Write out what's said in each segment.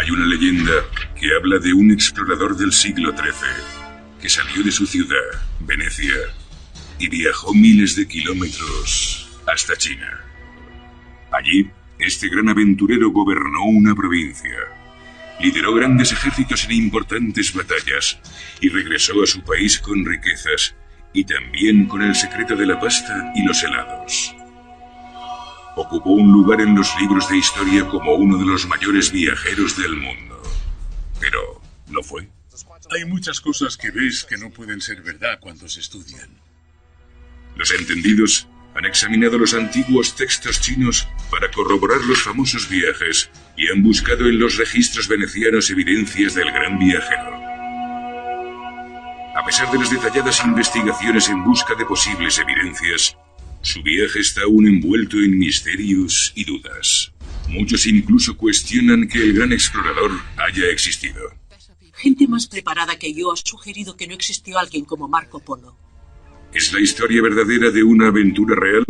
Hay una leyenda que habla de un explorador del siglo XIII que salió de su ciudad, Venecia, y viajó miles de kilómetros hasta China. Allí, este gran aventurero gobernó una provincia, lideró grandes ejércitos en importantes batallas y regresó a su país con riquezas y también con el secreto de la pasta y los helados. Ocupó un lugar en los libros de historia como uno de los mayores viajeros del mundo. Pero, ¿lo fue? Hay muchas cosas que ves que no pueden ser verdad cuando se estudian. Los entendidos han examinado los antiguos textos chinos para corroborar los famosos viajes y han buscado en los registros venecianos evidencias del gran viajero. A pesar de las detalladas investigaciones en busca de posibles evidencias, su viaje está aún envuelto en misterios y dudas. Muchos incluso cuestionan que el gran explorador haya existido. Gente más preparada que yo ha sugerido que no existió alguien como Marco Polo. ¿Es la historia verdadera de una aventura real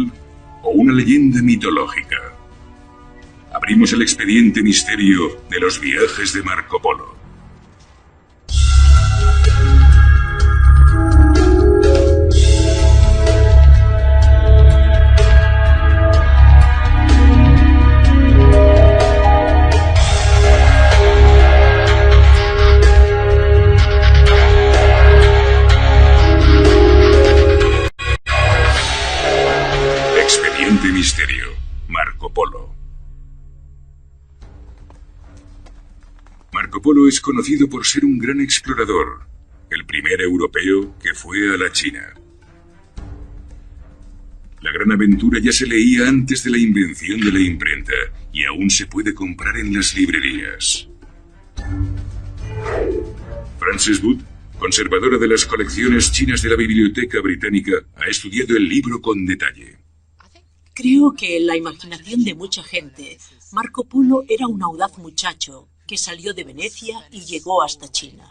o una leyenda mitológica? Abrimos el expediente misterio de los viajes de Marco Polo. Misterio, Marco Polo. Marco Polo es conocido por ser un gran explorador, el primer europeo que fue a la China. La gran aventura ya se leía antes de la invención de la imprenta y aún se puede comprar en las librerías. Frances Wood, conservadora de las colecciones chinas de la Biblioteca Británica, ha estudiado el libro con detalle. Creo que en la imaginación de mucha gente, Marco Polo era un audaz muchacho que salió de Venecia y llegó hasta China.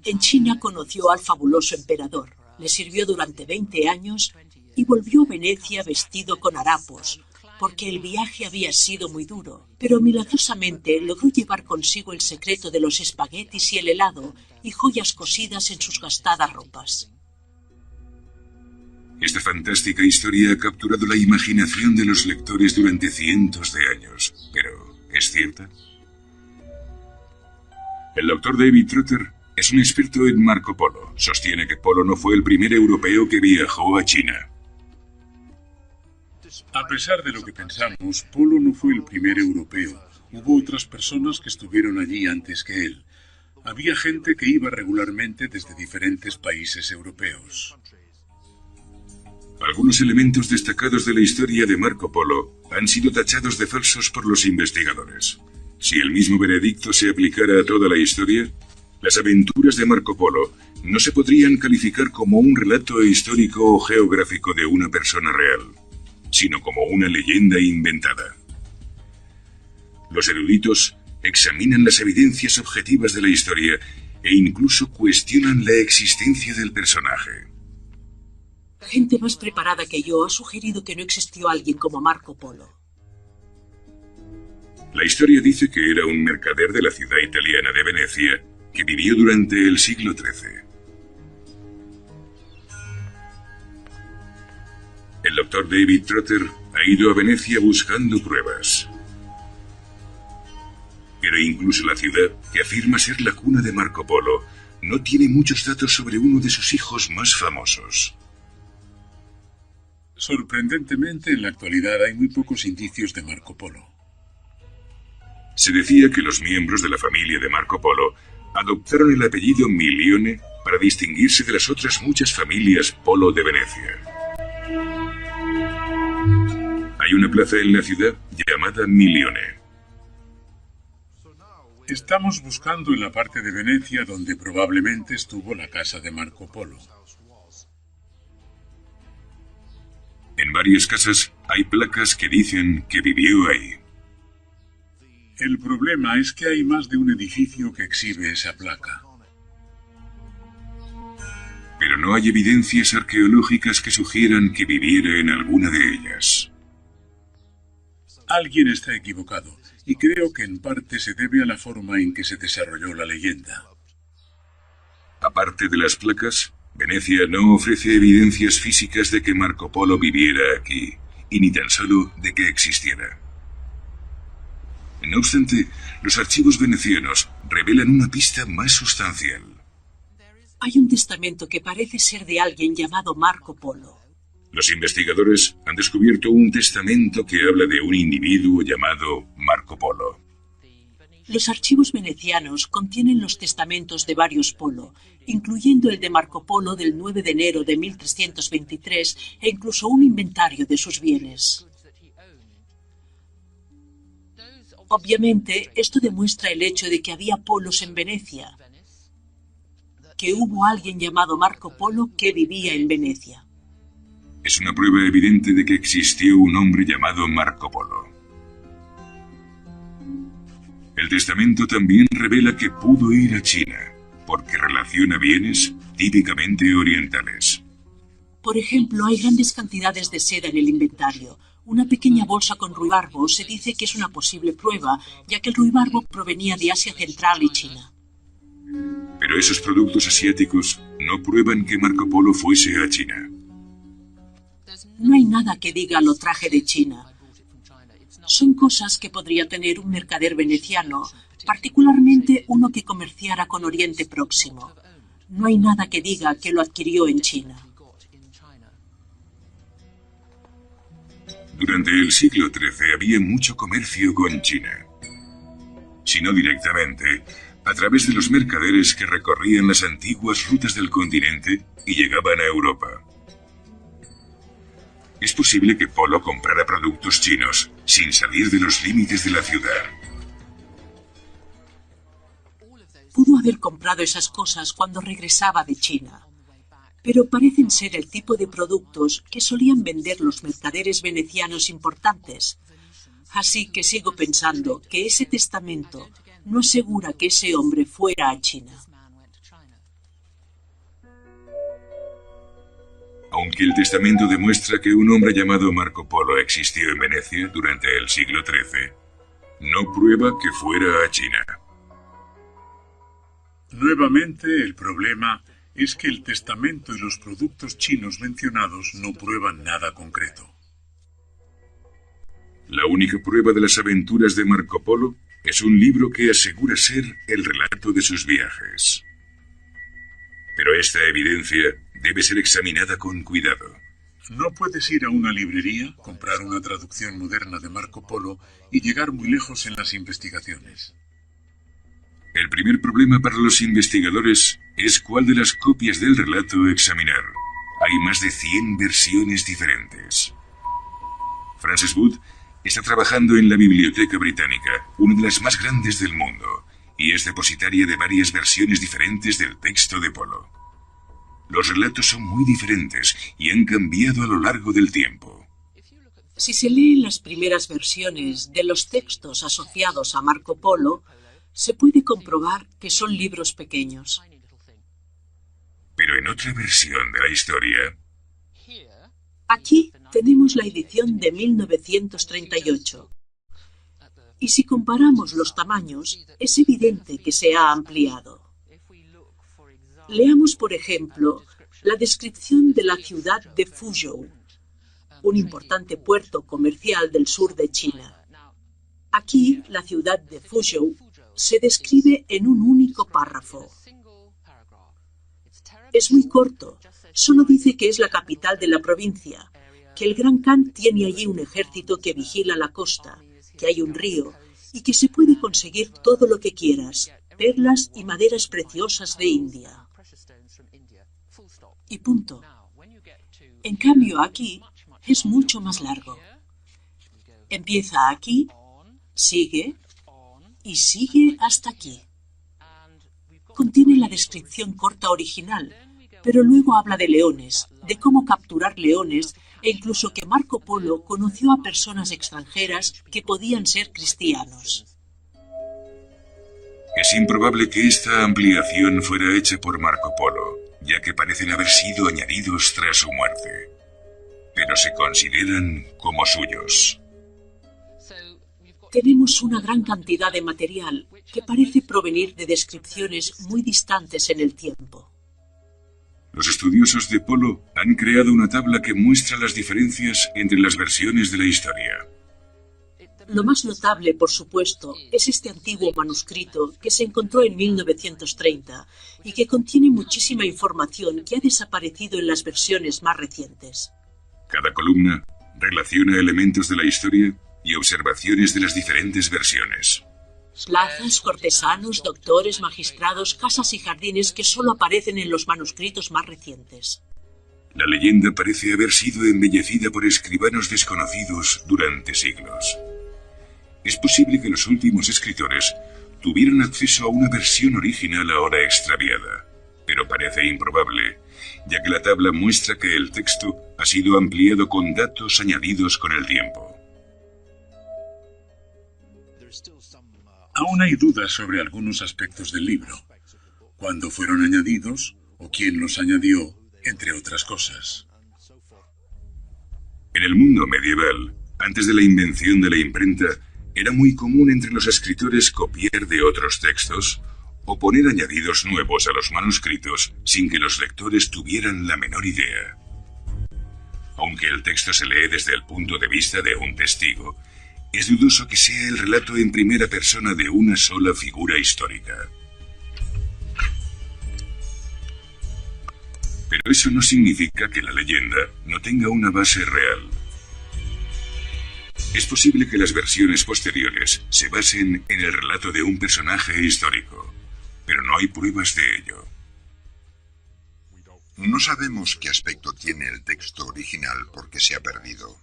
En China conoció al fabuloso emperador, le sirvió durante 20 años y volvió a Venecia vestido con harapos, porque el viaje había sido muy duro, pero milagrosamente logró llevar consigo el secreto de los espaguetis y el helado y joyas cosidas en sus gastadas ropas. Esta fantástica historia ha capturado la imaginación de los lectores durante cientos de años. Pero, ¿es cierta? El doctor David Trotter es un experto en Marco Polo. Sostiene que Polo no fue el primer europeo que viajó a China. A pesar de lo que pensamos, Polo no fue el primer europeo. Hubo otras personas que estuvieron allí antes que él. Había gente que iba regularmente desde diferentes países europeos. Algunos elementos destacados de la historia de Marco Polo han sido tachados de falsos por los investigadores. Si el mismo veredicto se aplicara a toda la historia, las aventuras de Marco Polo no se podrían calificar como un relato histórico o geográfico de una persona real, sino como una leyenda inventada. Los eruditos examinan las evidencias objetivas de la historia e incluso cuestionan la existencia del personaje. Gente más preparada que yo ha sugerido que no existió alguien como Marco Polo. La historia dice que era un mercader de la ciudad italiana de Venecia que vivió durante el siglo XIII. El doctor David Trotter ha ido a Venecia buscando pruebas. Pero incluso la ciudad, que afirma ser la cuna de Marco Polo, no tiene muchos datos sobre uno de sus hijos más famosos. Sorprendentemente, en la actualidad hay muy pocos indicios de Marco Polo. Se decía que los miembros de la familia de Marco Polo adoptaron el apellido Milione para distinguirse de las otras muchas familias Polo de Venecia. Hay una plaza en la ciudad llamada Milione. Estamos buscando en la parte de Venecia donde probablemente estuvo la casa de Marco Polo. En varias casas hay placas que dicen que vivió ahí. El problema es que hay más de un edificio que exhibe esa placa. Pero no hay evidencias arqueológicas que sugieran que viviera en alguna de ellas. Alguien está equivocado, y creo que en parte se debe a la forma en que se desarrolló la leyenda. Aparte de las placas, Venecia no ofrece evidencias físicas de que Marco Polo viviera aquí, y ni tan solo de que existiera. No obstante, los archivos venecianos revelan una pista más sustancial. Hay un testamento que parece ser de alguien llamado Marco Polo. Los investigadores han descubierto un testamento que habla de un individuo llamado Marco Polo. Los archivos venecianos contienen los testamentos de varios Polo, incluyendo el de Marco Polo del 9 de enero de 1323 e incluso un inventario de sus bienes. Obviamente, esto demuestra el hecho de que había polos en Venecia, que hubo alguien llamado Marco Polo que vivía en Venecia. Es una prueba evidente de que existió un hombre llamado Marco Polo. El testamento también revela que pudo ir a China, porque relaciona bienes típicamente orientales. Por ejemplo, hay grandes cantidades de seda en el inventario. Una pequeña bolsa con ruibarbo se dice que es una posible prueba, ya que el ruibarbo provenía de Asia Central y China. Pero esos productos asiáticos no prueban que Marco Polo fuese a China. No hay nada que diga lo traje de China. Son cosas que podría tener un mercader veneciano, particularmente uno que comerciara con Oriente Próximo. No hay nada que diga que lo adquirió en China. Durante el siglo XIII había mucho comercio con China. Si no directamente, a través de los mercaderes que recorrían las antiguas rutas del continente y llegaban a Europa. Es posible que Polo comprara productos chinos sin salir de los límites de la ciudad. Pudo haber comprado esas cosas cuando regresaba de China, pero parecen ser el tipo de productos que solían vender los mercaderes venecianos importantes. Así que sigo pensando que ese testamento no asegura que ese hombre fuera a China. Aunque el testamento demuestra que un hombre llamado Marco Polo existió en Venecia durante el siglo XIII, no prueba que fuera a China. Nuevamente, el problema es que el testamento y los productos chinos mencionados no prueban nada concreto. La única prueba de las aventuras de Marco Polo es un libro que asegura ser el relato de sus viajes. Pero esta evidencia debe ser examinada con cuidado. No puedes ir a una librería, comprar una traducción moderna de Marco Polo y llegar muy lejos en las investigaciones. El primer problema para los investigadores es cuál de las copias del relato examinar. Hay más de 100 versiones diferentes. Frances Wood está trabajando en la Biblioteca Británica, una de las más grandes del mundo, y es depositaria de varias versiones diferentes del texto de Polo. Los relatos son muy diferentes y han cambiado a lo largo del tiempo. Si se leen las primeras versiones de los textos asociados a Marco Polo, se puede comprobar que son libros pequeños. Pero en otra versión de la historia... Aquí tenemos la edición de 1938. Y si comparamos los tamaños, es evidente que se ha ampliado. Leamos, por ejemplo, la descripción de la ciudad de Fuzhou, un importante puerto comercial del sur de China. Aquí, la ciudad de Fuzhou se describe en un único párrafo. Es muy corto, solo dice que es la capital de la provincia, que el Gran Khan tiene allí un ejército que vigila la costa, que hay un río y que se puede conseguir todo lo que quieras, perlas y maderas preciosas de India. Y punto. En cambio aquí es mucho más largo. Empieza aquí, sigue y sigue hasta aquí. Contiene la descripción corta original, pero luego habla de leones, de cómo capturar leones e incluso que Marco Polo conoció a personas extranjeras que podían ser cristianos. Es improbable que esta ampliación fuera hecha por Marco Polo, ya que parecen haber sido añadidos tras su muerte, pero se consideran como suyos. tenemos una gran cantidad de material que parece provenir de descripciones muy distantes en el tiempo. Los estudiosos de Polo han creado una tabla que muestra las diferencias entre las versiones de la historia. Lo más notable, por supuesto, es este antiguo manuscrito que se encontró en 1930 y que contiene muchísima información que ha desaparecido en las versiones más recientes. Cada columna relaciona elementos de la historia y observaciones de las diferentes versiones. Plazas, cortesanos, doctores, magistrados, casas y jardines que solo aparecen en los manuscritos más recientes. La leyenda parece haber sido embellecida por escribanos desconocidos durante siglos. Es posible que los últimos escritores tuvieran acceso a una versión original ahora extraviada, pero parece improbable, ya que la tabla muestra que el texto ha sido ampliado con datos añadidos con el tiempo. Aún hay dudas sobre algunos aspectos del libro, cuándo fueron añadidos o quién los añadió, entre otras cosas. En el mundo medieval, antes de la invención de la imprenta, era muy común entre los escritores copiar de otros textos o poner añadidos nuevos a los manuscritos sin que los lectores tuvieran la menor idea. Aunque el texto se lee desde el punto de vista de un testigo, es dudoso que sea el relato en primera persona de una sola figura histórica. Pero eso no significa que la leyenda no tenga una base real. Es posible que las versiones posteriores se basen en el relato de un personaje histórico, pero no hay pruebas de ello. No sabemos qué aspecto tiene el texto original porque se ha perdido.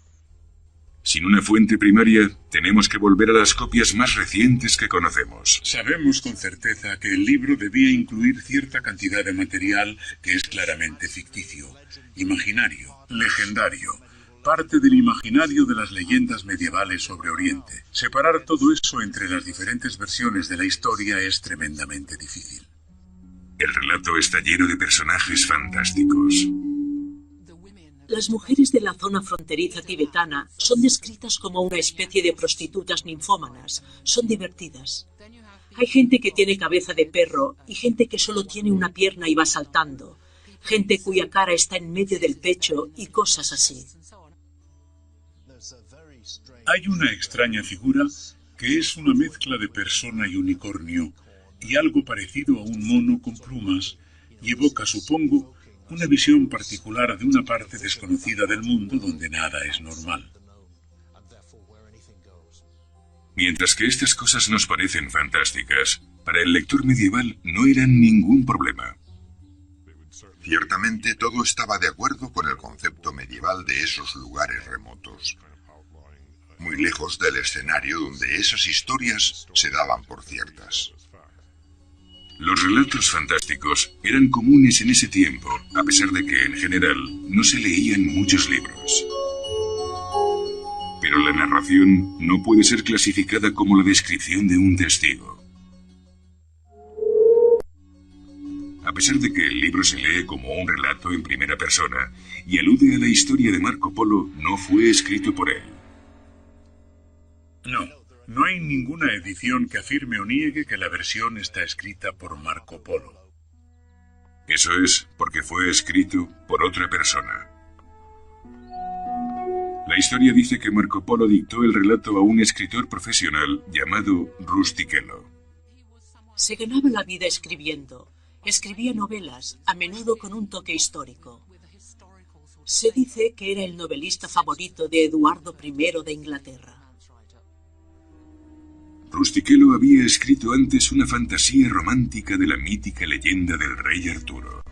Sin una fuente primaria, tenemos que volver a las copias más recientes que conocemos. Sabemos con certeza que el libro debía incluir cierta cantidad de material que es claramente ficticio, imaginario, legendario, parte del imaginario de las leyendas medievales sobre Oriente. Separar todo eso entre las diferentes versiones de la historia es tremendamente difícil. El relato está lleno de personajes fantásticos. Las mujeres de la zona fronteriza tibetana son descritas como una especie de prostitutas ninfómanas. Son divertidas. Hay gente que tiene cabeza de perro y gente que solo tiene una pierna y va saltando. Gente cuya cara está en medio del pecho y cosas así. Hay una extraña figura que es una mezcla de persona y unicornio y algo parecido a un mono con plumas y evoca, supongo, una visión particular de una parte desconocida del mundo donde nada es normal. Mientras que estas cosas nos parecen fantásticas, para el lector medieval no eran ningún problema. Ciertamente todo estaba de acuerdo con el concepto medieval de esos lugares remotos, muy lejos del escenario donde esas historias se daban por ciertas. Los relatos fantásticos eran comunes en ese tiempo, a pesar de que, en general, no se leían muchos libros. Pero la narración no puede ser clasificada como la descripción de un testigo. A pesar de que el libro se lee como un relato en primera persona y alude a la historia de Marco Polo, no fue escrito por él. No hay ninguna edición que afirme o niegue que la versión está escrita por Marco Polo. Eso es porque fue escrito por otra persona. La historia dice que Marco Polo dictó el relato a un escritor profesional llamado Rustichello. Se ganaba la vida escribiendo. Escribía novelas, a menudo con un toque histórico. Se dice que era el novelista favorito de Eduardo I de Inglaterra. Rustichello había escrito antes una fantasía romántica de la mítica leyenda del rey Arturo.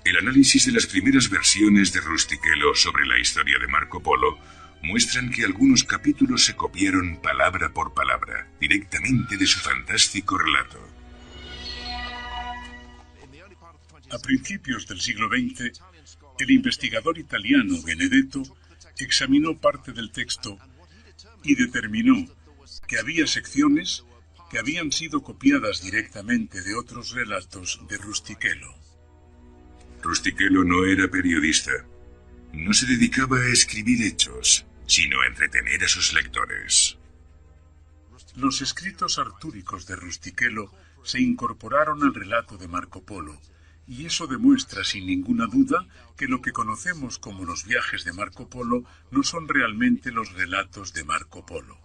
El análisis de las primeras versiones de Rustichello sobre la historia de Marco Polo muestran que algunos capítulos se copiaron palabra por palabra, directamente de su fantástico relato. A principios del siglo XX, el investigador italiano Benedetto examinó parte del texto y determinó que había secciones que habían sido copiadas directamente de otros relatos de Rustichello. Rustichello no era periodista. No se dedicaba a escribir hechos. sino entretener a sus lectores. Los escritos artúricos de Rustichello se incorporaron al relato de Marco Polo, y eso demuestra sin ninguna duda que lo que conocemos como los viajes de Marco Polo no son realmente los relatos de Marco Polo.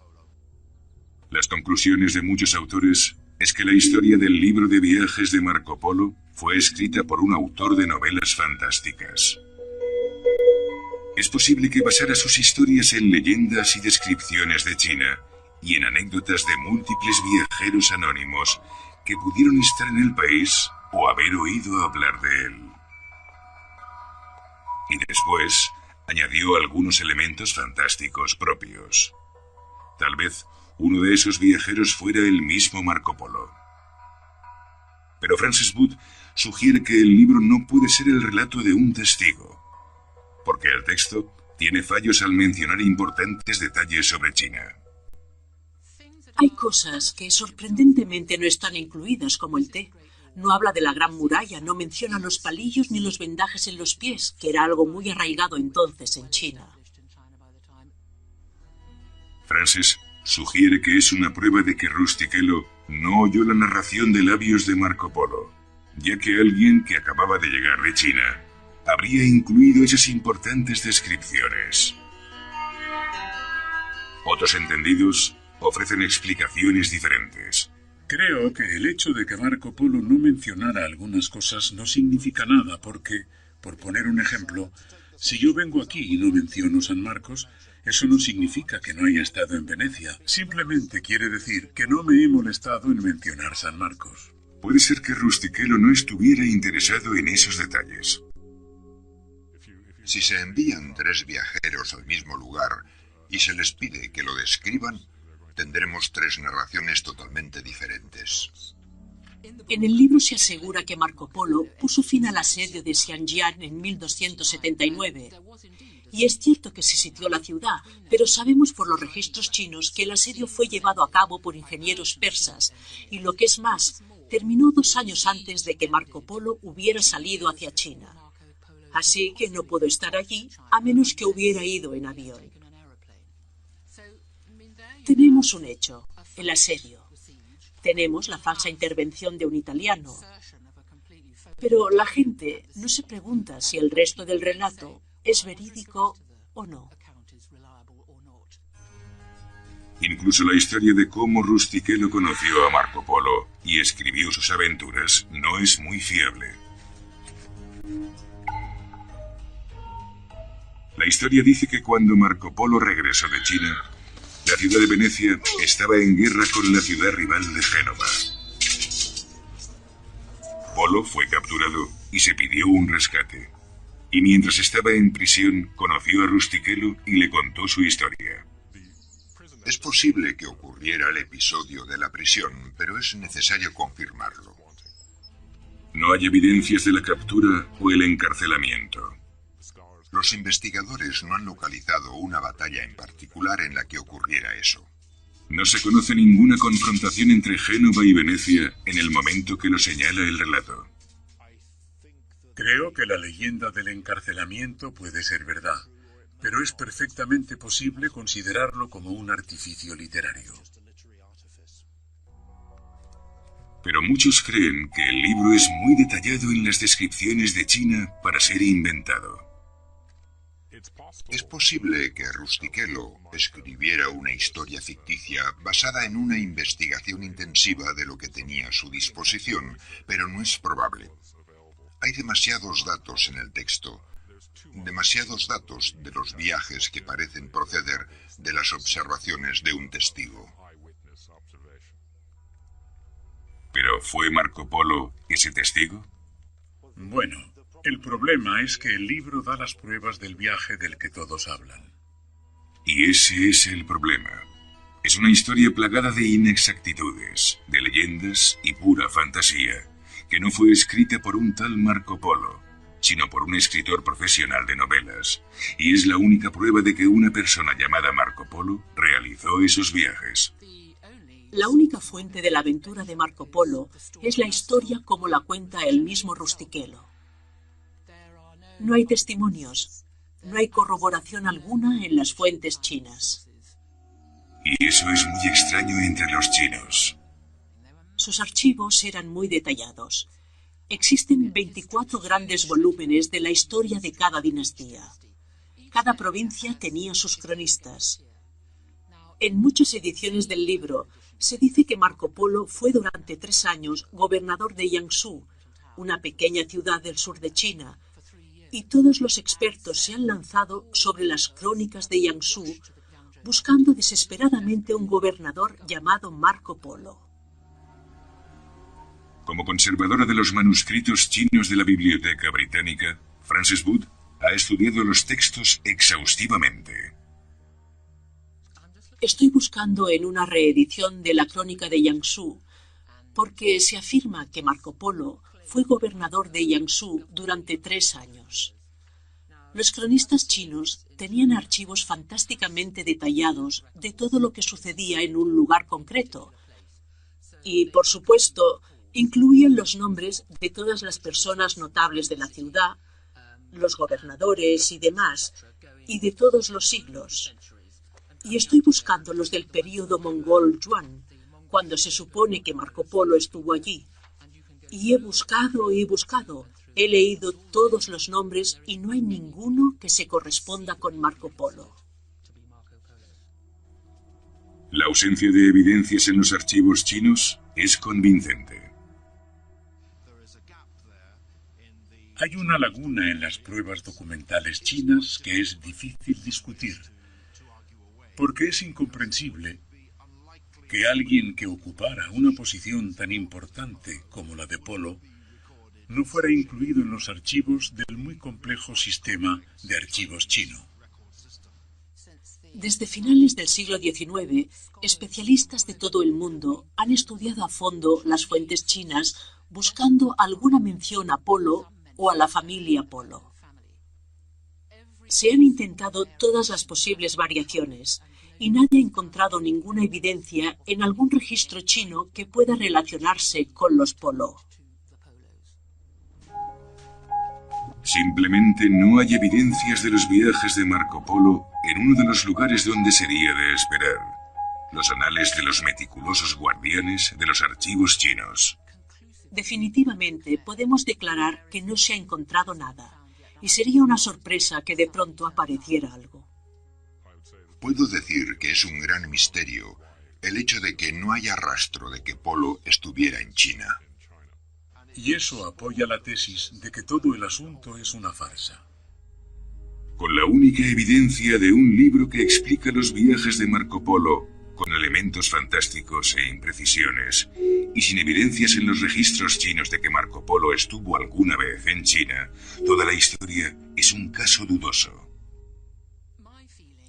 Las conclusiones de muchos autores es que la historia del libro de viajes de Marco Polo fue escrita por un autor de novelas fantásticas. Es posible que basara sus historias en leyendas y descripciones de China y en anécdotas de múltiples viajeros anónimos que pudieron estar en el país o haber oído hablar de él. Y después añadió algunos elementos fantásticos propios. Tal vez uno de esos viajeros fuera el mismo Marco Polo. Pero Francis Wood sugiere que el libro no puede ser el relato de un testigo, porque el texto tiene fallos al mencionar importantes detalles sobre China. Hay cosas que sorprendentemente no están incluidas, como el té. No habla de la Gran Muralla, no menciona los palillos ni los vendajes en los pies, que era algo muy arraigado entonces en China. Francis sugiere que es una prueba de que Rustichello no oyó la narración de labios de Marco Polo, ya que alguien que acababa de llegar de China habría incluido esas importantes descripciones. Otros entendidos ofrecen explicaciones diferentes. Creo que el hecho de que Marco Polo no mencionara algunas cosas no significa nada porque, por poner un ejemplo, si yo vengo aquí y no menciono San Marcos, eso no significa que no haya estado en Venecia. Simplemente quiere decir que no me he molestado en mencionar San Marcos. Puede ser que Rustichello no estuviera interesado en esos detalles. Si se envían 3 viajeros al mismo lugar y se les pide que lo describan, tendremos 3 narraciones totalmente diferentes. En el libro se asegura que Marco Polo puso fin al asedio de Xianjiang en 1279. Y es cierto que se sitió la ciudad, pero sabemos por los registros chinos que el asedio fue llevado a cabo por ingenieros persas, y lo que es más, terminó 2 años antes de que Marco Polo hubiera salido hacia China. Así que no puedo estar allí a menos que hubiera ido en avión. Tenemos un hecho, el asedio. Tenemos la falsa intervención de un italiano. Pero la gente no se pregunta si el resto del relato es verídico o no. Incluso la historia de cómo Rustichello conoció a Marco Polo y escribió sus aventuras no es muy fiable. La historia dice que cuando Marco Polo regresó de China, la ciudad de Venecia estaba en guerra con la ciudad rival de Génova. Polo fue capturado y se pidió un rescate. Y mientras estaba en prisión, conoció a Rustichello y le contó su historia. Es posible que ocurriera el episodio de la prisión, pero es necesario confirmarlo. No hay evidencias de la captura o el encarcelamiento. Los investigadores no han localizado una batalla en particular en la que ocurriera eso. No se conoce ninguna confrontación entre Génova y Venecia en el momento que lo señala el relato. Creo que la leyenda del encarcelamiento puede ser verdad, pero es perfectamente posible considerarlo como un artificio literario. Pero muchos creen que el libro es muy detallado en las descripciones de China para ser inventado. Es posible que Rustichello escribiera una historia ficticia basada en una investigación intensiva de lo que tenía a su disposición, pero no es probable. Hay demasiados datos en el texto, demasiados datos de los viajes que parecen proceder de las observaciones de un testigo. ¿Pero fue Marco Polo ese testigo? Bueno, el problema es que el libro da las pruebas del viaje del que todos hablan. Y ese es el problema. Es una historia plagada de inexactitudes, de leyendas y pura fantasía, que no fue escrita por un tal Marco Polo, sino por un escritor profesional de novelas, y es la única prueba de que una persona llamada Marco Polo realizó esos viajes. La única fuente de la aventura de Marco Polo es la historia como la cuenta el mismo Rustichello. No hay testimonios, no hay corroboración alguna en las fuentes chinas. Y eso es muy extraño entre los chinos. Sus archivos eran muy detallados. Existen 24 grandes volúmenes de la historia de cada dinastía. Cada provincia tenía sus cronistas. En muchas ediciones del libro se dice que Marco Polo fue durante 3 años gobernador de Jiangsu, una pequeña ciudad del sur de China, y todos los expertos se han lanzado sobre las crónicas de Jiangsu, buscando desesperadamente un gobernador llamado Marco Polo. Como conservadora de los manuscritos chinos de la Biblioteca Británica, Frances Wood ha estudiado los textos exhaustivamente. Estoy buscando en una reedición de la crónica de Jiangsu, porque se afirma que Marco Polo fue gobernador de Jiangsu durante 3 años. Los cronistas chinos tenían archivos fantásticamente detallados de todo lo que sucedía en un lugar concreto, y, por supuesto, incluían los nombres de todas las personas notables de la ciudad, los gobernadores y demás, y de todos los siglos. Y estoy buscando los del período mongol Yuan, cuando se supone que Marco Polo estuvo allí. Y he buscado, he leído todos los nombres y no hay ninguno que se corresponda con Marco Polo. La ausencia de evidencias en los archivos chinos es convincente. Hay una laguna en las pruebas documentales chinas que es difícil discutir, porque es incomprensible que alguien que ocupara una posición tan importante como la de Polo no fuera incluido en los archivos del muy complejo sistema de archivos chino. Desde finales del siglo XIX, especialistas de todo el mundo han estudiado a fondo las fuentes chinas buscando alguna mención a Polo o a la familia Polo. Se han intentado todas las posibles variaciones y nadie ha encontrado ninguna evidencia en algún registro chino que pueda relacionarse con los Polo. Simplemente no hay evidencias de los viajes de Marco Polo en uno de los lugares donde sería de esperar: los anales de los meticulosos guardianes de los archivos chinos. Definitivamente podemos declarar que no se ha encontrado nada, y sería una sorpresa que de pronto apareciera algo. Puedo decir que es un gran misterio el hecho de que no haya rastro de que Polo estuviera en China. Y eso apoya la tesis de que todo el asunto es una farsa. Con la única evidencia de un libro que explica los viajes de Marco Polo, con elementos fantásticos e imprecisiones, y sin evidencias en los registros chinos de que Marco Polo estuvo alguna vez en China, toda la historia es un caso dudoso.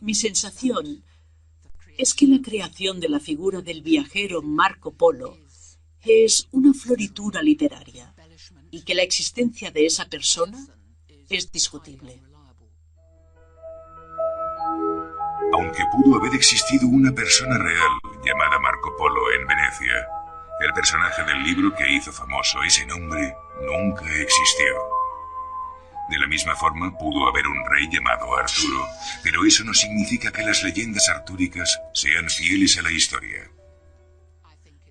Mi sensación es que la creación de la figura del viajero Marco Polo es una floritura literaria y que la existencia de esa persona es discutible. Aunque pudo haber existido una persona real llamada Marco Polo en Venecia, el personaje del libro que hizo famoso ese nombre nunca existió. De la misma forma, pudo haber un rey llamado Arturo, pero eso no significa que las leyendas artúricas sean fieles a la historia.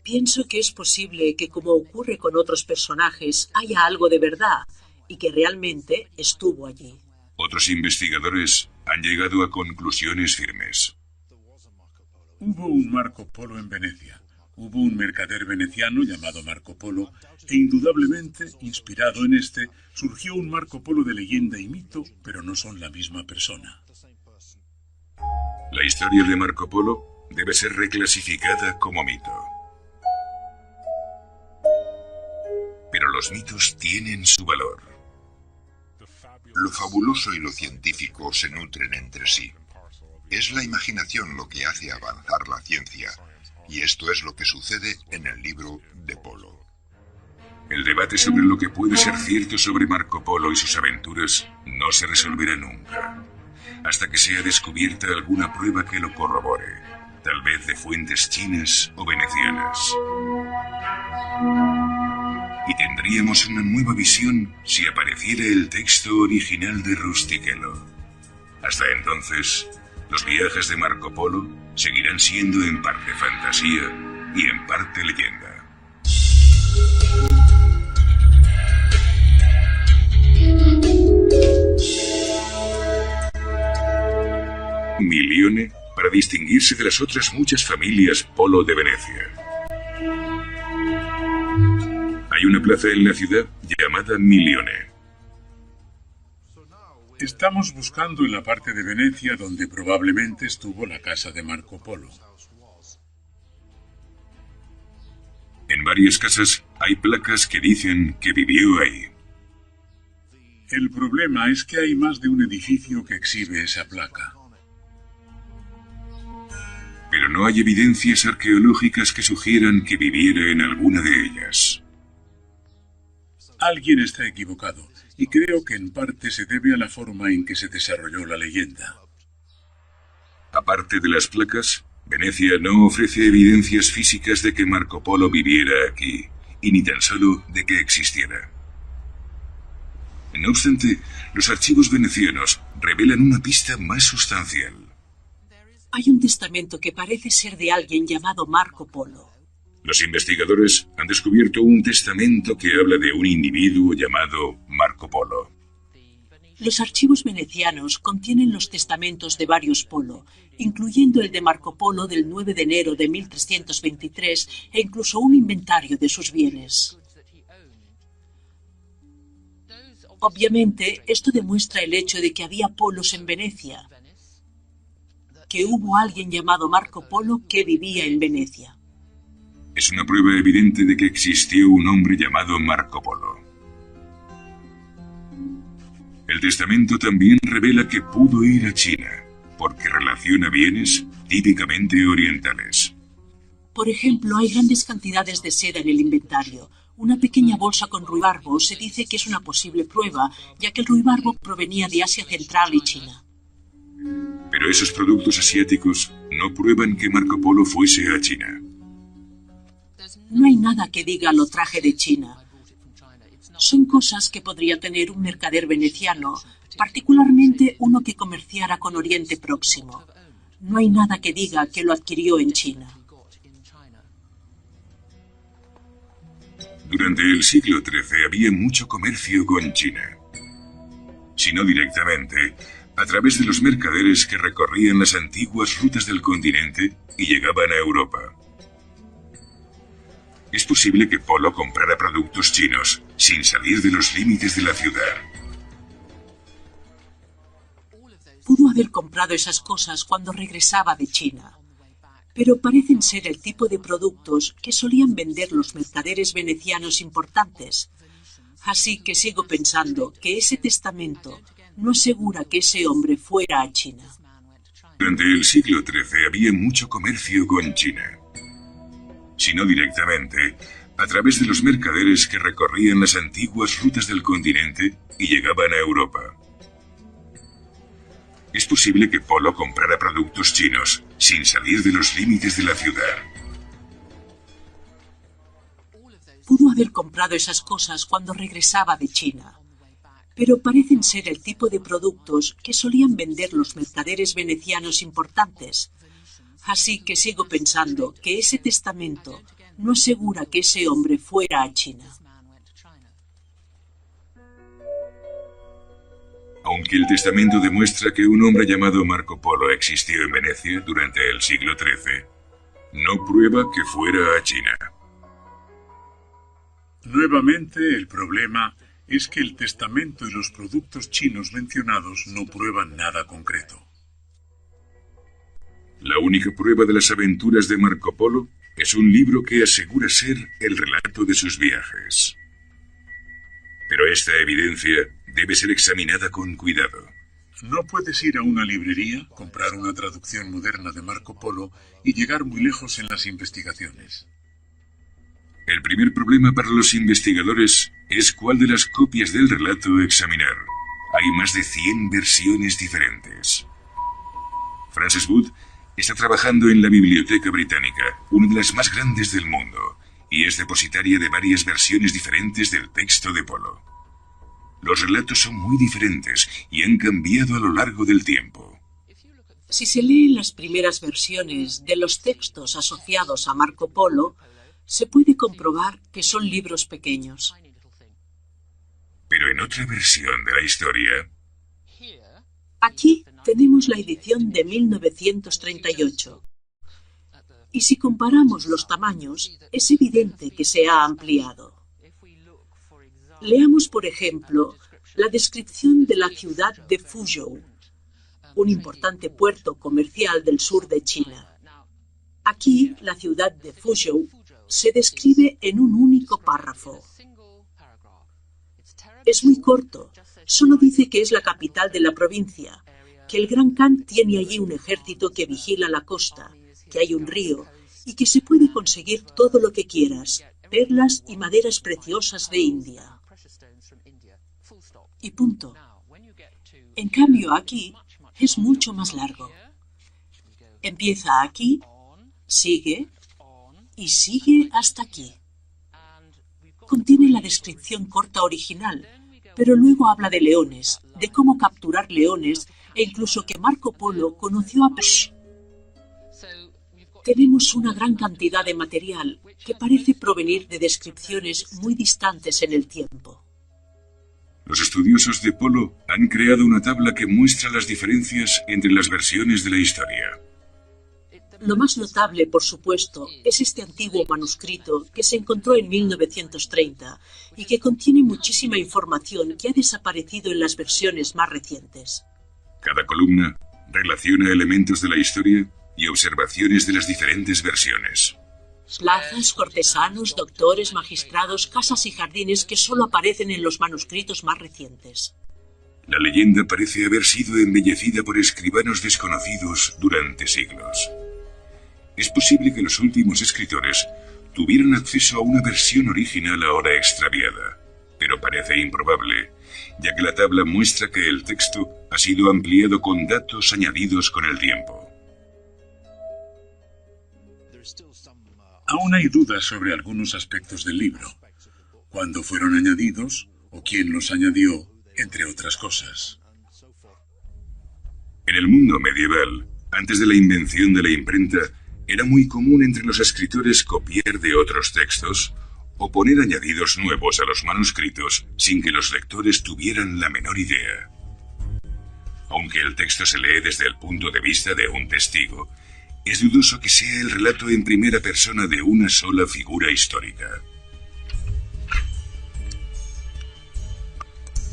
Pienso que es posible que, como ocurre con otros personajes, haya algo de verdad y que realmente estuvo allí. Otros investigadores han llegado a conclusiones firmes. Hubo un Marco Polo en Venecia. Hubo un mercader veneciano llamado Marco Polo, e indudablemente, inspirado en este, surgió un Marco Polo de leyenda y mito, pero no son la misma persona. La historia de Marco Polo debe ser reclasificada como mito. Pero los mitos tienen su valor. Lo fabuloso y lo científico se nutren entre sí. Es la imaginación lo que hace avanzar la ciencia, y esto es lo que sucede en el libro de Polo. El debate sobre lo que puede ser cierto sobre Marco Polo y sus aventuras no se resolverá nunca, hasta que sea descubierta alguna prueba que lo corrobore, tal vez de fuentes chinas o venecianas. Y tendríamos una nueva visión si apareciera el texto original de Rustichello. Hasta entonces, los viajes de Marco Polo seguirán siendo en parte fantasía y en parte leyenda. Milione para distinguirse de las otras muchas familias Polo de Venecia. Hay una plaza en la ciudad llamada Milione. Estamos buscando en la parte de Venecia donde probablemente estuvo la casa de Marco Polo. En varias casas hay placas que dicen que vivió ahí. El problema es que hay más de un edificio que exhibe esa placa. Pero no hay evidencias arqueológicas que sugieran que viviera en alguna de ellas. Alguien está equivocado, y creo que en parte se debe a la forma en que se desarrolló la leyenda. Aparte de las placas, Venecia no ofrece evidencias físicas de que Marco Polo viviera aquí, y ni tan solo de que existiera. No obstante, los archivos venecianos revelan una pista más sustancial. Hay un testamento que parece ser de alguien llamado Marco Polo. Los investigadores han descubierto un testamento que habla de un individuo llamado Marco Polo. Los archivos venecianos contienen los testamentos de varios Polo, incluyendo el de Marco Polo del 9 de enero de 1323 e incluso un inventario de sus bienes. Obviamente, esto demuestra el hecho de que había polos en Venecia, que hubo alguien llamado Marco Polo que vivía en Venecia. Es una prueba evidente de que existió un hombre llamado Marco Polo. El testamento también revela que pudo ir a China, porque relaciona bienes típicamente orientales. Por ejemplo, hay grandes cantidades de seda en el inventario. Una pequeña bolsa con ruibarbo se dice que es una posible prueba, ya que el ruibarbo provenía de Asia Central y China. Pero esos productos asiáticos no prueban que Marco Polo fuese a China. No hay nada que diga lo traje de China. Son cosas que podría tener un mercader veneciano, particularmente uno que comerciara con Oriente Próximo. No hay nada que diga que lo adquirió en China. Durante el siglo XIII había mucho comercio con China. Si no directamente, a través de los mercaderes que recorrían las antiguas rutas del continente y llegaban a Europa. Es posible que Polo comprara productos chinos sin salir de los límites de la ciudad. Pudo haber comprado esas cosas cuando regresaba de China, pero parecen ser el tipo de productos que solían vender los mercaderes venecianos importantes. Así que sigo pensando que ese testamento no asegura que ese hombre fuera a China. Durante el siglo XIII había mucho comercio con China. Si no directamente, a través de los mercaderes que recorrían las antiguas rutas del continente y llegaban a Europa. Es posible que Polo comprara productos chinos sin salir de los límites de la ciudad. Pudo haber comprado esas cosas cuando regresaba de China, pero parecen ser el tipo de productos que solían vender los mercaderes venecianos importantes. Así que sigo pensando que ese testamento no asegura que ese hombre fuera a China. Aunque el testamento demuestra que un hombre llamado Marco Polo existió en Venecia durante el siglo XIII, no prueba que fuera a China. Nuevamente, el problema es que el testamento y los productos chinos mencionados no prueban nada concreto. La única prueba de las aventuras de Marco Polo es un libro que asegura ser el relato de sus viajes. Pero esta evidencia debe ser examinada con cuidado. No puedes ir a una librería, comprar una traducción moderna de Marco Polo y llegar muy lejos en las investigaciones. El primer problema para los investigadores es cuál de las copias del relato examinar. Hay más de 100 versiones diferentes. Frances Wood está trabajando en la Biblioteca Británica, una de las más grandes del mundo, y es depositaria de varias versiones diferentes del texto de Polo. Los relatos son muy diferentes y han cambiado a lo largo del tiempo. Si se leen las primeras versiones de los textos asociados a Marco Polo, se puede comprobar que son libros pequeños. Pero en otra versión de la historia, Aquí tenemos la edición de 1938. Y si comparamos los tamaños, es evidente que se ha ampliado. Leamos, por ejemplo, la descripción de la ciudad de Fuzhou, un importante puerto comercial del sur de China. Aquí, la ciudad de Fuzhou se describe en un único párrafo. Es muy corto, solo dice que es la capital de la provincia, que el Gran Khan tiene allí un ejército que vigila la costa, que hay un río y que se puede conseguir todo lo que quieras, perlas y maderas preciosas de India. Y punto. En cambio, aquí es mucho más largo. Empieza aquí, sigue y sigue hasta aquí. Contiene la descripción corta original, pero luego habla de leones, de cómo capturar leones e incluso que Marco Polo conoció a personas. Tenemos una gran cantidad de material que parece provenir de descripciones muy distantes en el tiempo. los estudiosos de Polo han creado una tabla que muestra las diferencias entre las versiones de la historia. Lo más notable, por supuesto, es este antiguo manuscrito que se encontró en 1930 y que contiene muchísima información que ha desaparecido en las versiones más recientes. Cada columna relaciona elementos de la historia y observaciones de las diferentes versiones. Plazas, cortesanos, doctores, magistrados, casas y jardines que solo aparecen en los manuscritos más recientes. La leyenda parece haber sido embellecida por escribanos desconocidos durante siglos. Es posible que los últimos escritores tuvieran acceso a una versión original ahora extraviada, pero parece improbable, ya que la tabla muestra que el texto ha sido ampliado con datos añadidos con el tiempo. Aún hay dudas sobre algunos aspectos del libro, cuándo fueron añadidos o quién los añadió, entre otras cosas. En el mundo medieval, antes de la invención de la imprenta, era muy común entre los escritores copiar de otros textos o poner añadidos nuevos a los manuscritos sin que los lectores tuvieran la menor idea. Aunque el texto se lee desde el punto de vista de un testigo, es dudoso que sea el relato en primera persona de una sola figura histórica.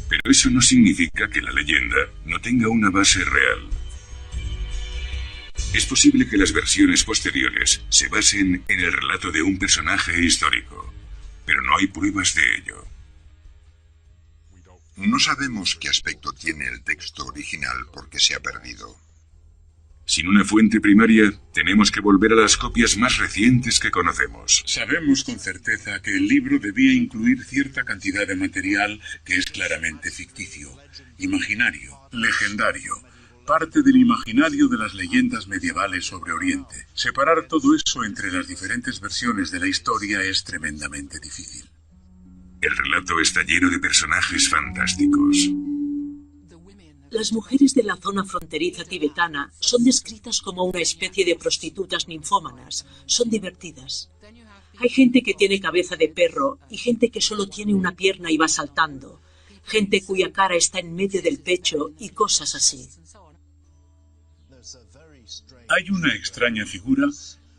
Pero eso no significa que la leyenda no tenga una base real. Es posible que las versiones posteriores se basen en el relato de un personaje histórico, pero no hay pruebas de ello. No sabemos qué aspecto tiene el texto original porque se ha perdido. Sin una fuente primaria, tenemos que volver a las copias más recientes que conocemos. Sabemos con certeza que el libro debía incluir cierta cantidad de material que es claramente ficticio, imaginario, legendario, parte del imaginario de las leyendas medievales sobre Oriente. Separar todo eso entre las diferentes versiones de la historia es tremendamente difícil. El relato está lleno de personajes fantásticos. Las mujeres de la zona fronteriza tibetana son descritas como una especie de prostitutas ninfómanas. Son divertidas. Hay gente que tiene cabeza de perro y gente que solo tiene una pierna y va saltando. Gente cuya cara está en medio del pecho y cosas así. Hay una extraña figura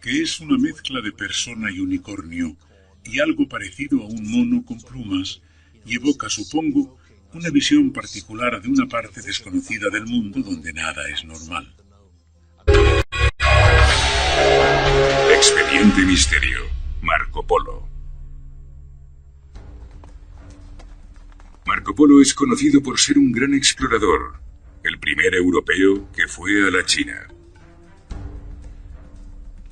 que es una mezcla de persona y unicornio y algo parecido a un mono con plumas y evoca, supongo, una visión particular de una parte desconocida del mundo donde nada es normal. Expediente Misterio. Marco Polo. Marco Polo es conocido por ser un gran explorador, el primer europeo que fue a la China.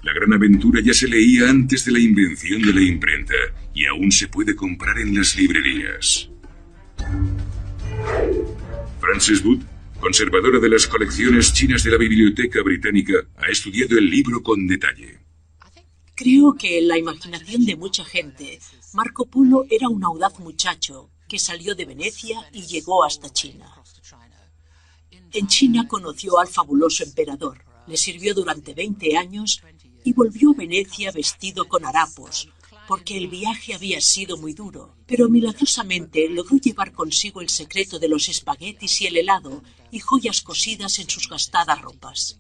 La gran aventura ya se leía antes de la invención de la imprenta y aún se puede comprar en las librerías. Frances Wood, conservadora de las colecciones chinas de la Biblioteca Británica, ha estudiado el libro con detalle. Creo que en la imaginación de mucha gente, Marco Polo era un audaz muchacho que salió de Venecia y llegó hasta China. En China conoció al fabuloso emperador, le sirvió durante 20 años y volvió a Venecia vestido con harapos, porque el viaje había sido muy duro, pero milagrosamente logró llevar consigo el secreto de los espaguetis y el helado y joyas cosidas en sus gastadas ropas.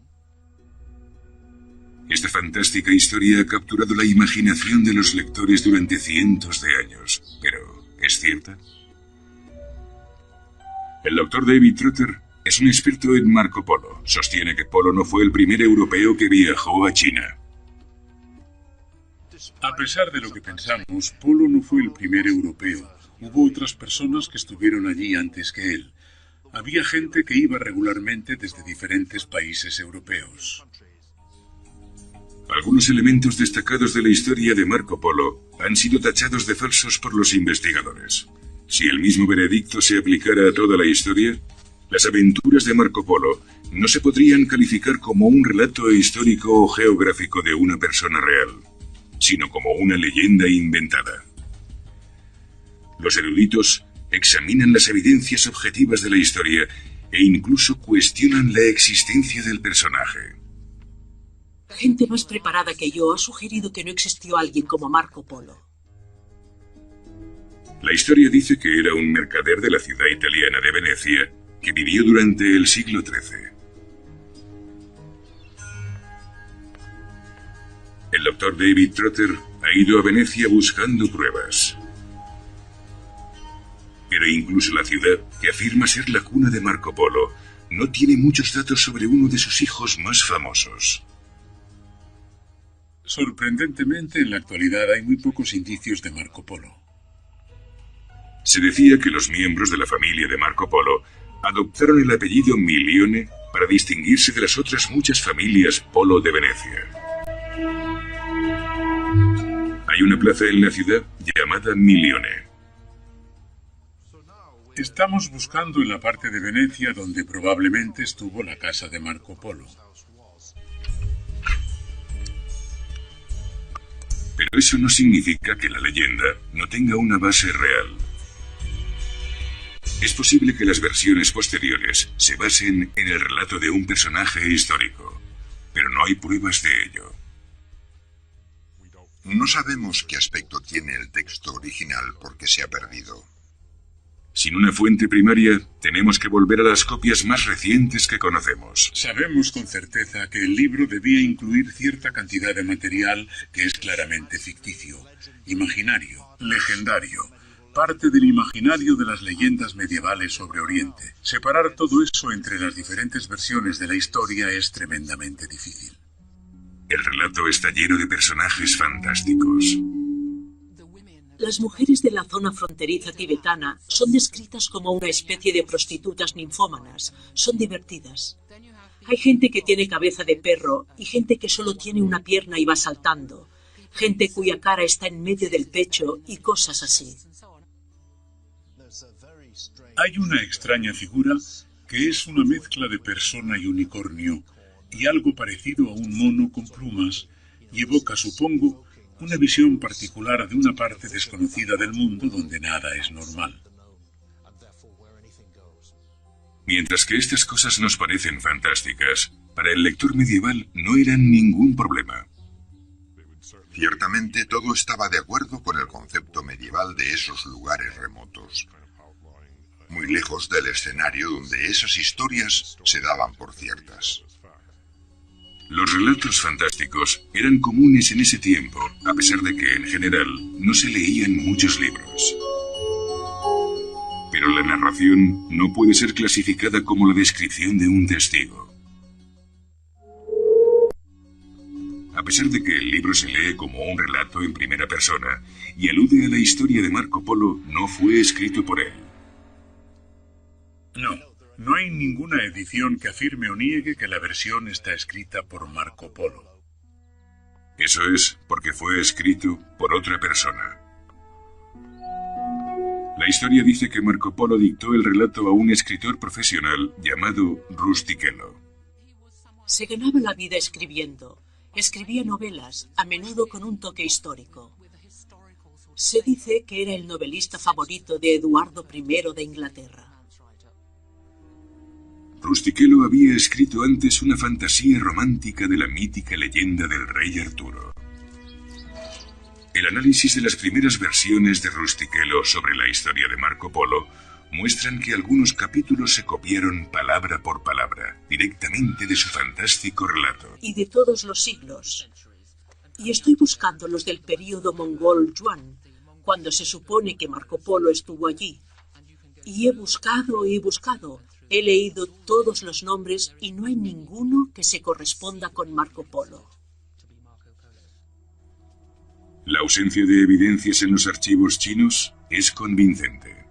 Esta fantástica historia ha capturado la imaginación de los lectores durante cientos de años, pero ¿es cierta? El doctor David Trotter es un experto en Marco Polo. Sostiene que Polo no fue el primer europeo que viajó a China. A pesar de lo que pensamos, Polo no fue el primer europeo. Hubo otras personas que estuvieron allí antes que él. Había gente que iba regularmente desde diferentes países europeos. Algunos elementos destacados de la historia de Marco Polo han sido tachados de falsos por los investigadores. Si el mismo veredicto se aplicara a toda la historia, las aventuras de Marco Polo no se podrían calificar como un relato histórico o geográfico de una persona real, sino como una leyenda inventada. Los eruditos examinan las evidencias objetivas de la historia e incluso cuestionan la existencia del personaje. Gente más preparada que yo ha sugerido que no existió alguien como Marco Polo. La historia dice que era un mercader de la ciudad italiana de Venecia que vivió durante el siglo XIII. El doctor David Trotter ha ido a Venecia buscando pruebas. Pero incluso la ciudad, que afirma ser la cuna de Marco Polo, no tiene muchos datos sobre uno de sus hijos más famosos. Sorprendentemente, en la actualidad hay muy pocos indicios de Marco Polo. Se decía que los miembros de la familia de Marco Polo adoptaron el apellido Milione para distinguirse de las otras muchas familias Polo de Venecia. Hay una plaza en la ciudad llamada Milione. Estamos buscando en la parte de Venecia donde probablemente estuvo la casa de Marco Polo. Pero eso no significa que la leyenda no tenga una base real. Es posible que las versiones posteriores se basen en el relato de un personaje histórico, pero no hay pruebas de ello. No sabemos qué aspecto tiene el texto original porque se ha perdido. Sin una fuente primaria, tenemos que volver a las copias más recientes que conocemos. Sabemos con certeza que el libro debía incluir cierta cantidad de material que es claramente ficticio, imaginario, legendario, parte del imaginario de las leyendas medievales sobre Oriente. Separar todo eso entre las diferentes versiones de la historia es tremendamente difícil. El relato está lleno de personajes fantásticos. Las mujeres de la zona fronteriza tibetana son descritas como una especie de prostitutas ninfómanas. Son divertidas. Hay gente que tiene cabeza de perro y gente que solo tiene una pierna y va saltando. Gente cuya cara está en medio del pecho y cosas así. Hay una extraña figura que es una mezcla de persona y unicornio y algo parecido a un mono con plumas y evoca, supongo, una visión particular de una parte desconocida del mundo donde nada es normal. Mientras que estas cosas nos parecen fantásticas, para el lector medieval no eran ningún problema. Ciertamente todo estaba de acuerdo con el concepto medieval de esos lugares remotos, muy lejos del escenario donde esas historias se daban por ciertas. Los relatos fantásticos eran comunes en ese tiempo, a pesar de que, en general, no se leían muchos libros. Pero la narración no puede ser clasificada como la descripción de un testigo. A pesar de que el libro se lee como un relato en primera persona y alude a la historia de Marco Polo, no fue escrito por él. No hay ninguna edición que afirme o niegue que la versión está escrita por Marco Polo. Eso es porque fue escrito por otra persona. La historia dice que Marco Polo dictó el relato a un escritor profesional llamado Rustichello. Se ganaba la vida escribiendo. Escribía novelas, a menudo con un toque histórico. Se dice que era el novelista favorito de Eduardo I de Inglaterra. Rustichello había escrito antes una fantasía romántica de la mítica leyenda del rey Arturo. El análisis de las primeras versiones de Rustichello sobre la historia de Marco Polo muestran que algunos capítulos se copiaron palabra por palabra, directamente de su fantástico relato. Y de todos los siglos. Y estoy buscando los del período mongol Yuan, cuando se supone que Marco Polo estuvo allí. Y he buscado, he leído todos los nombres y no hay ninguno que se corresponda con Marco Polo. La ausencia de evidencias en los archivos chinos es convincente.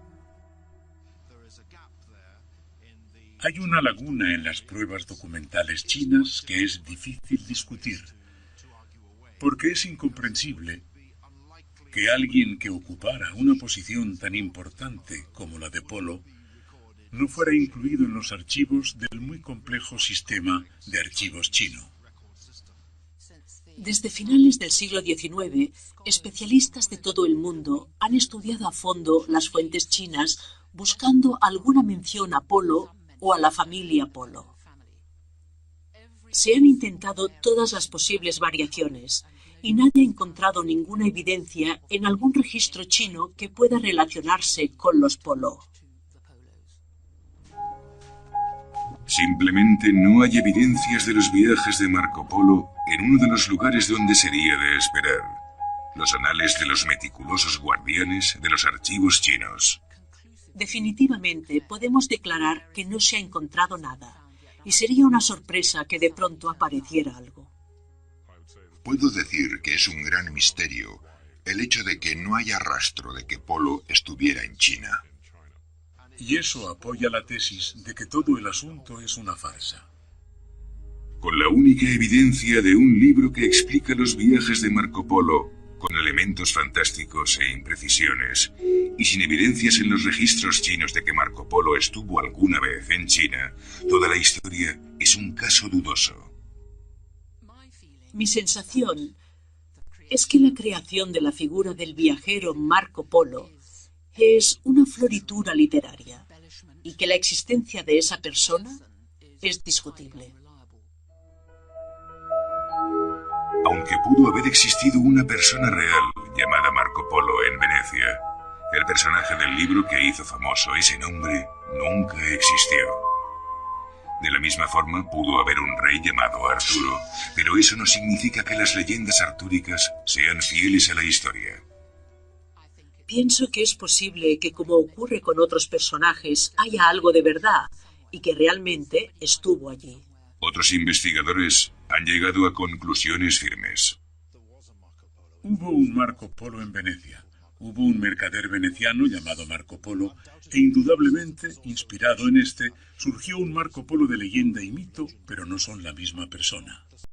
Hay una laguna en las pruebas documentales chinas que es difícil discutir, porque es incomprensible que alguien que ocupara una posición tan importante como la de Polo no fuera incluido en los archivos del muy complejo sistema de archivos chino. Desde finales del siglo XIX, especialistas de todo el mundo han estudiado a fondo las fuentes chinas buscando alguna mención a Polo o a la familia Polo. Se han intentado todas las posibles variaciones y nadie ha encontrado ninguna evidencia en algún registro chino que pueda relacionarse con los Polo. Simplemente no hay evidencias de los viajes de Marco Polo en uno de los lugares donde sería de esperar: los anales de los meticulosos guardianes de los archivos chinos. Definitivamente podemos declarar que no se ha encontrado nada, y sería una sorpresa que de pronto apareciera algo. Puedo decir que es un gran misterio el hecho de que no haya rastro de que Polo estuviera en China. Y eso apoya la tesis de que todo el asunto es una farsa. Con la única evidencia de un libro que explica los viajes de Marco Polo, con elementos fantásticos e imprecisiones, y sin evidencias en los registros chinos de que Marco Polo estuvo alguna vez en China, toda la historia es un caso dudoso. Mi sensación es que la creación de la figura del viajero Marco Polo es una floritura literaria y que la existencia de esa persona es discutible. Aunque pudo haber existido una persona real llamada Marco Polo en Venecia, el personaje del libro que hizo famoso ese nombre nunca existió. De la misma forma, pudo haber un rey llamado Arturo, pero eso no significa que las leyendas artúricas sean fieles a la historia. Pienso que es posible que, como ocurre con otros personajes, haya algo de verdad y que realmente estuvo allí. Otros investigadores han llegado a conclusiones firmes. Hubo un Marco Polo en Venecia. Hubo un mercader veneciano llamado Marco Polo, e indudablemente, inspirado en este, surgió un Marco Polo de leyenda y mito, pero no son la misma persona.